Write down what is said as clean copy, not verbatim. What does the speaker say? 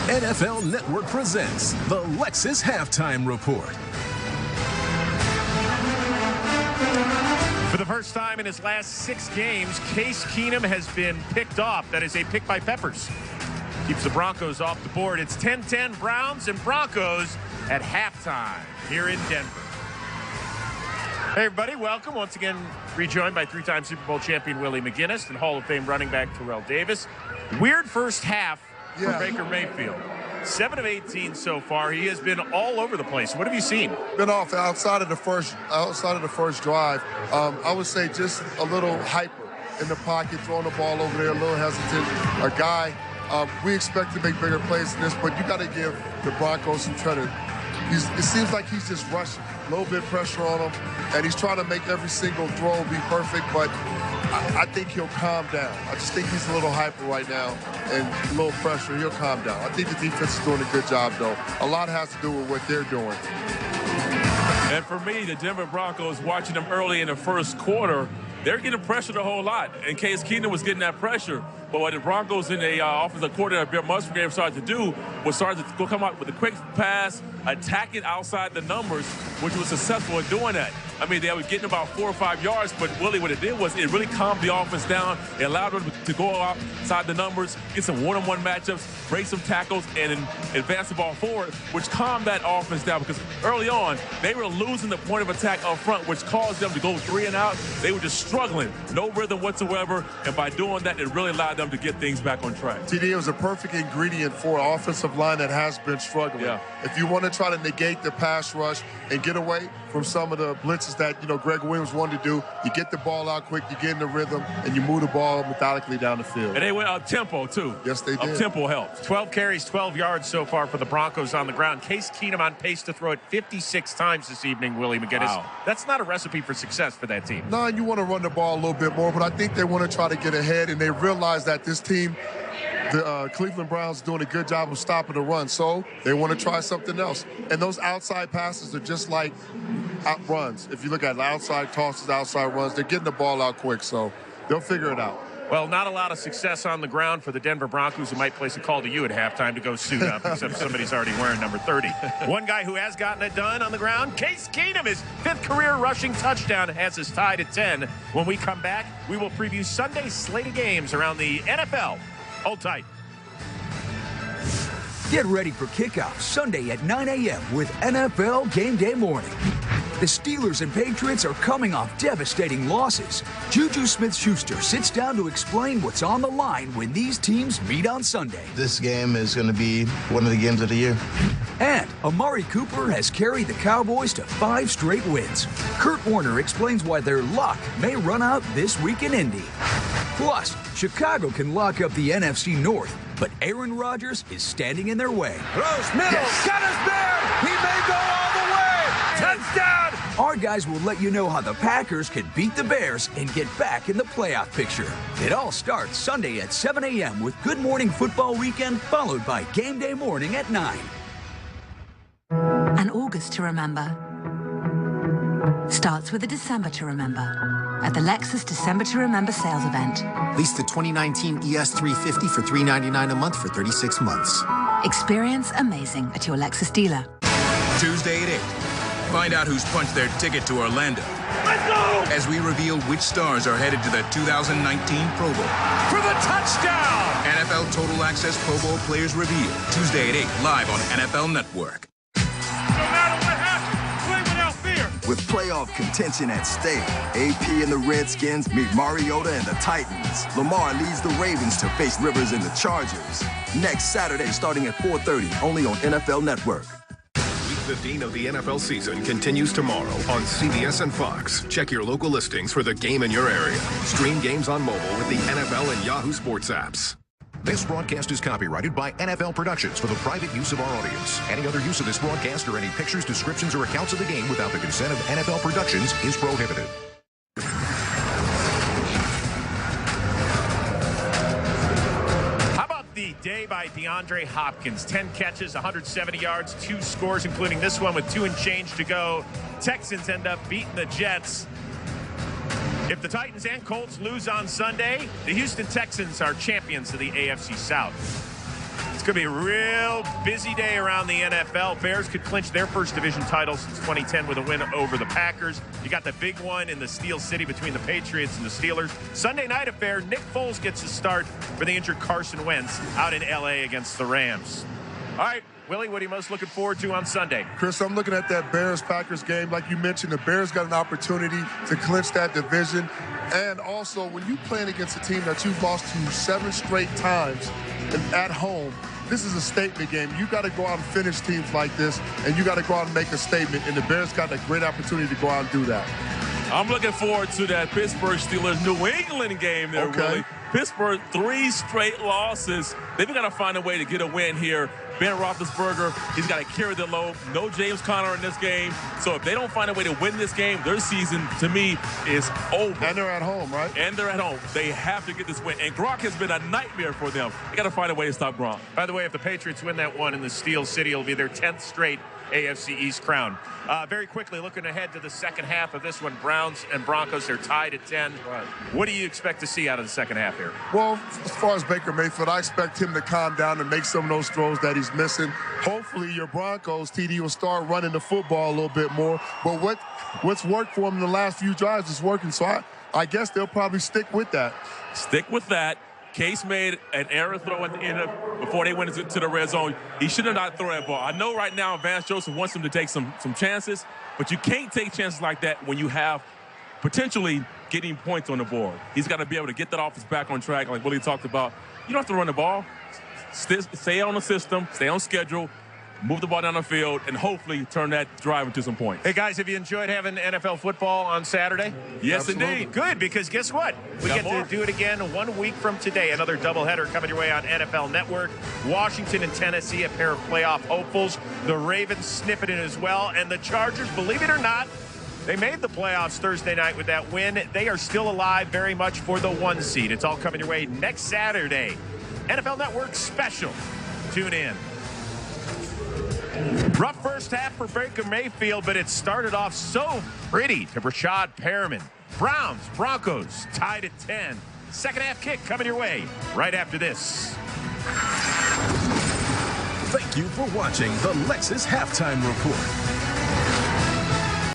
NFL Network presents the Lexus Halftime Report. For the first time in his last 6 games, Case Keenum has been picked off. That is a pick by Peppers. Keeps the Broncos off the board. It's 10-10 Browns and Broncos at halftime here in Denver. Hey, everybody. Welcome. Once again, rejoined by 3-time Super Bowl champion Willie McGinnis and Hall of Fame running back Terrell Davis. Weird first half for Baker Mayfield. 7 of 18 so far. He has been all over the place. What have you seen? Been off outside of the first drive. I would say just a little hyper in the pocket, throwing the ball over there, a little hesitant. A guy, we expect to make bigger plays than this, but you got to give the Broncos some credit. It seems like he's just rushing. A little bit of pressure on him, and he's trying to make every single throw be perfect, but I think he'll calm down. I just think he's a little hyper right now and a little pressure. He'll calm down. I think the defense is doing a good job, though. A lot has to do with what they're doing. And for me, the Denver Broncos, watching them early in the first quarter, they're getting pressured a whole lot. And Case Keenum was getting that pressure. But what the Broncos in the offensive coordinator, Bill Musgrave, started to do was started to come out with a quick pass, attack it outside the numbers, which was successful in doing that. I mean, they were getting about 4 or 5 yards, but really what it did was it really calmed the offense down. It allowed them to go outside the numbers, get some one-on-one matchups, break some tackles, and advance the ball forward, which calmed that offense down because early on, they were losing the point of attack up front, which caused them to go 3 and out. They were just struggling, no rhythm whatsoever, and by doing that, it really allowed them to get things back on track. TD, was a perfect ingredient for an offensive line that has been struggling. Yeah. If you want to try to negate the pass rush and get away from some of the blitzes that, Greg Williams wanted to do, you get the ball out quick, you get in the rhythm, and you move the ball methodically down the field. And they went up-tempo, too. Yes, they did. Up-tempo helps. 12 carries, 12 yards so far for the Broncos on the ground. Case Keenum on pace to throw it 56 times this evening, Willie McGinnis. Wow. That's not a recipe for success for that team. No, you want to run the ball a little bit more, but I think they want to try to get ahead, and they realize that this team, the Cleveland Browns, doing a good job of stopping the run, so they want to try something else. And those outside passes are just like out runs. If you look at outside tosses, outside runs, they're getting the ball out quick, so they'll figure it out. Well, not a lot of success on the ground for the Denver Broncos, who might place a call to you at halftime to go suit up, except somebody's already wearing number 30. One guy who has gotten it done on the ground, Case Keenum, his 5th career rushing touchdown, has us tied at 10. When we come back, we will preview Sunday's slate of games around the NFL. Hold tight. Get ready for kickoff Sunday at 9 a.m. with NFL Game Day Morning. The Steelers and Patriots are coming off devastating losses. Juju Smith-Schuster sits down to explain what's on the line when these teams meet on Sunday. This game is going to be one of the games of the year. And Amari Cooper has carried the Cowboys to 5 straight wins. Kurt Warner explains why their luck may run out this week in Indy. Plus, Chicago can lock up the NFC North, but Aaron Rodgers is standing in their way. Throws middle, got his man, he may go all the way, touchdown! Our guys will let you know how the Packers can beat the Bears and get back in the playoff picture. It all starts Sunday at 7 a.m. with Good Morning Football Weekend, followed by Game Day Morning at 9. An August to remember starts with a December to remember at the Lexus December to Remember sales event. Lease the 2019 ES350 for $399 a month for 36 months. Experience amazing at your Lexus dealer. Tuesday at 8. Find out who's punched their ticket to Orlando. Let's go! As we reveal which stars are headed to the 2019 Pro Bowl. For the touchdown! NFL Total Access Pro Bowl Players Reveal. Tuesday at 8, live on NFL Network. With playoff contention at stake, AP and the Redskins meet Mariota and the Titans. Lamar leads the Ravens to face Rivers and the Chargers. Next Saturday, starting at 4:30, only on NFL Network. Week 15 of the NFL season continues tomorrow on CBS and Fox. Check your local listings for the game in your area. Stream games on mobile with the NFL and Yahoo Sports apps. This broadcast is copyrighted by NFL Productions for the private use of our audience. Any other use of this broadcast or any pictures, descriptions, or accounts of the game without the consent of NFL Productions is prohibited. How about the day by DeAndre Hopkins? 10 catches, 170 yards, 2 scores, including this one with 2 and change to go. Texans end up beating the Jets. If the Titans and Colts lose on Sunday, the Houston Texans are champions of the AFC South. Let's Could be a real busy day around the NFL. Bears could clinch their first division title since 2010 with a win over the Packers. You got the big one in the Steel City between the Patriots and the Steelers. Sunday night affair, Nick Foles gets a start for the injured Carson Wentz out in L.A. against the Rams. All right, Willie, what are you most looking forward to on Sunday? Chris, I'm looking at that Bears-Packers game. Like you mentioned, the Bears got an opportunity to clinch that division. And also, when you're playing against a team that you've lost to 7 straight times at home, this is a statement game. You got to go out and finish teams like this, and you got to go out and make a statement. And the Bears got a great opportunity to go out and do that. I'm looking forward to that Pittsburgh Steelers-New England game there, Willie. Pittsburgh, 3 straight losses. They've got to find a way to get a win here. Ben Roethlisberger, he's got to carry the load. No James Conner in this game. So if they don't find a way to win this game, their season, to me, is over. And they're at home, right? And they're at home. They have to get this win. And Gronk has been a nightmare for them. They got to find a way to stop Gronk. By the way, if the Patriots win that one in the Steel City, it'll be their 10th straight AFC East crown. Very quickly, looking ahead to the second half of this one, Browns and Broncos are tied at 10. Right. What do you expect to see out of the second half here? Well, as far as Baker Mayfield, I expect him to calm down and make some of those throws that he's missing. Hopefully, your Broncos, TD, will start running the football a little bit more. But what's worked for him in the last few drives is working, so I guess they'll probably stick with that. Stick with that. Case made an error throw at the end before they went into the red zone. He should have not thrown that ball. I know right now Vance Joseph wants him to take some chances, but you can't take chances like that when you have potentially getting points on the board. He's got to be able to get that offense back on track like Willie talked about. You don't have to run the ball. Stay on the system, stay on schedule, move the ball down the field, and hopefully turn that drive into some points. Hey, guys, have you enjoyed having NFL football on Saturday? Yes, indeed. Good, because guess what? We get to do it again 1 week from today. Another doubleheader coming your way on NFL Network. Washington and Tennessee, a pair of playoff hopefuls. The Ravens snip it in as well. And the Chargers, believe it or not, they made the playoffs Thursday night with that win. They are still alive very much for the 1 seed. It's all coming your way next Saturday. NFL Network special. Tune in. Rough first half for Baker Mayfield, but it started off so pretty to Brashad Perriman. Browns, Broncos tied at 10. Second half kick coming your way right after this. Thank you for watching the Lexus Halftime Report.